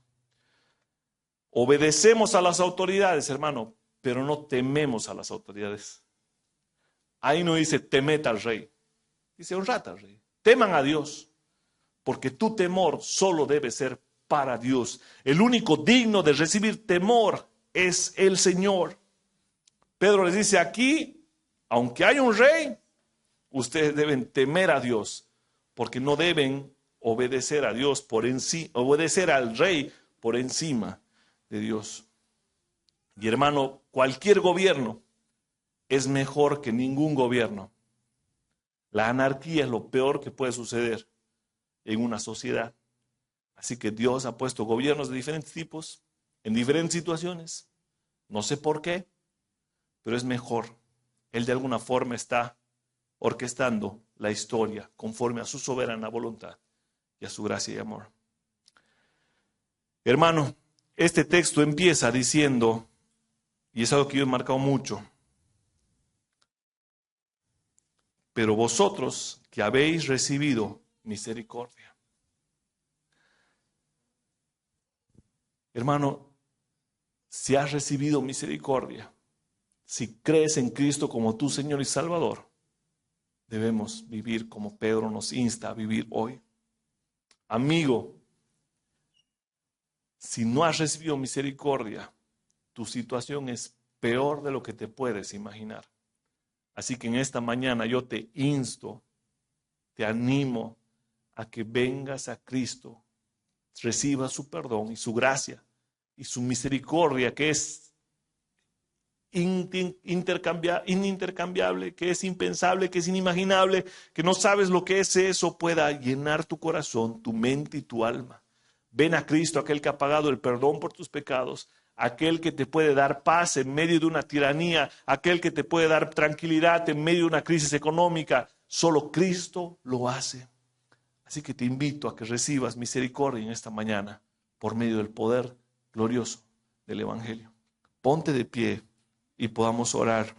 Obedecemos a las autoridades, hermano, pero no tememos a las autoridades. Ahí no dice temed al rey, dice honrad al rey. Teman a Dios, porque tu temor solo debe ser para Dios. El único digno de recibir temor es el Señor. Pedro les dice aquí, aunque hay un rey, ustedes deben temer a Dios, porque no deben obedecer a Dios obedecer al rey por encima de Dios. Y hermano, cualquier gobierno es mejor que ningún gobierno. La anarquía es lo peor que puede suceder en una sociedad. Así que Dios ha puesto gobiernos de diferentes tipos, en diferentes situaciones. No sé por qué, pero es mejor. Él de alguna forma está orquestando la historia conforme a su soberana voluntad y a su gracia y amor. Hermano, este texto empieza diciendo, y es algo que yo he marcado mucho, pero vosotros que habéis recibido misericordia. Hermano, si has recibido misericordia, si crees en Cristo como tu Señor y Salvador, debemos vivir como Pedro nos insta a vivir hoy. Amigo, si no has recibido misericordia, tu situación es peor de lo que te puedes imaginar. Así que en esta mañana yo te insto, te animo a que vengas a Cristo, recibas su perdón y su gracia y su misericordia, que es inintercambiable, que es impensable, que es inimaginable, que no sabes lo que es eso, pueda llenar tu corazón, tu mente y tu alma. Ven a Cristo, aquel que ha pagado el perdón por tus pecados, aquel que te puede dar paz en medio de una tiranía, aquel que te puede dar tranquilidad en medio de una crisis económica. Solo Cristo lo hace. Así que te invito a que recibas misericordia en esta mañana por medio del poder glorioso del Evangelio. Ponte de pie y podamos orar.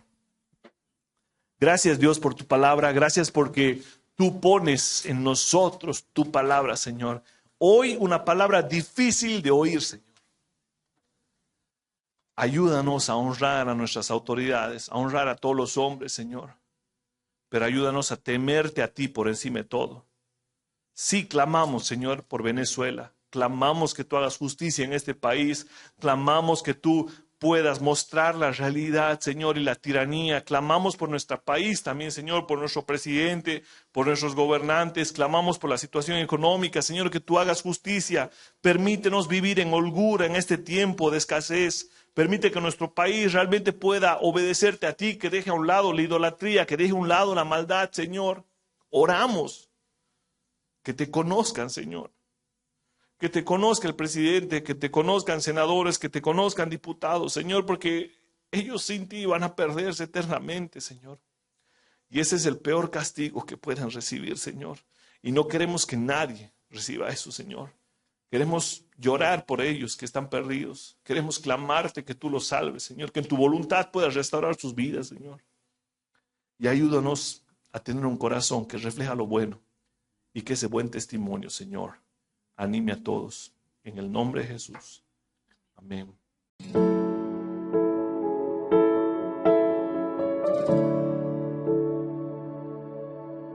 Gracias, Dios, por tu palabra. Gracias porque tú pones en nosotros tu palabra, Señor. Hoy una palabra difícil de oír, Señor. Ayúdanos a honrar a nuestras autoridades, a honrar a todos los hombres, Señor. Pero ayúdanos a temerte a ti por encima de todo. Sí, clamamos, Señor, por Venezuela. Clamamos que tú hagas justicia en este país. Clamamos que tú puedas mostrar la realidad, Señor, y la tiranía. Clamamos por nuestro país también, Señor, por nuestro presidente, por nuestros gobernantes. Clamamos por la situación económica, Señor, que tú hagas justicia. Permítenos vivir en holgura en este tiempo de escasez. Permite que nuestro país realmente pueda obedecerte a ti, que deje a un lado la idolatría, que deje a un lado la maldad, Señor. Oramos. Que te conozcan, Señor. Que te conozca el presidente, que te conozcan senadores, que te conozcan diputados, Señor, porque ellos sin ti van a perderse eternamente, Señor. Y ese es el peor castigo que puedan recibir, Señor. Y no queremos que nadie reciba eso, Señor. Queremos llorar por ellos que están perdidos. Queremos clamarte que tú los salves, Señor, que en tu voluntad puedas restaurar sus vidas, Señor. Y ayúdanos a tener un corazón que refleja lo bueno y que ese buen testimonio, Señor, anime a todos. En el nombre de Jesús. Amén.